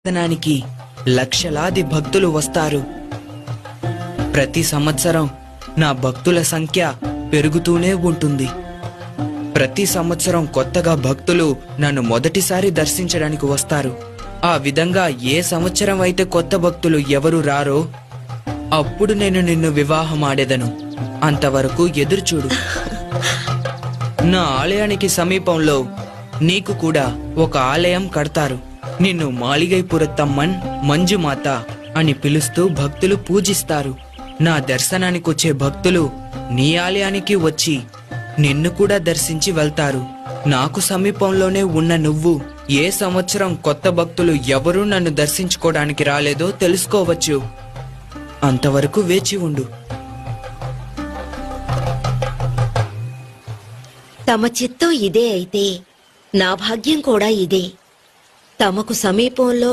దర్శనానికి లక్షలాది భక్తులు వస్తారు. ప్రతి సంవత్సరం నా భక్తుల సంఖ్య పెరుగుతూనే ఉంటుంది. ప్రతి సంవత్సరం కొత్తగా భక్తులు నన్ను మొదటిసారి దర్శించడానికి వస్తారు. ఆ విధంగా ఏ సంవత్సరం అయితే కొత్త భక్తులు ఎవరు రారో అప్పుడు నేను నిన్ను వివాహం ఆడేదను. అంతవరకు ఎదురుచూడు. నా ఆలయానికి సమీపంలో నీకు కూడా ఒక ఆలయం కడతారు. నిన్ను మాళిగైపురత్తమ్మన్ మంజుమాత అని పిలుస్తూ భక్తులు పూజిస్తారు. నా దర్శనానికొచ్చే భక్తులు నీ ఆలయానికి వచ్చి నిన్ను కూడా దర్శించి వెళ్తారు. నాకు సమీపంలోనే ఉన్న నువ్వు ఏ సంవత్సరం కొత్త భక్తులు ఎవరూ నన్ను దర్శించుకోవడానికి రాలేదో తెలుసుకోవచ్చు. అంతవరకు వేచి ఉండు. తమ చిత్తం ఇదే అయితే నా భాగ్యం కూడా ఇదే. తమకు సమీపంలో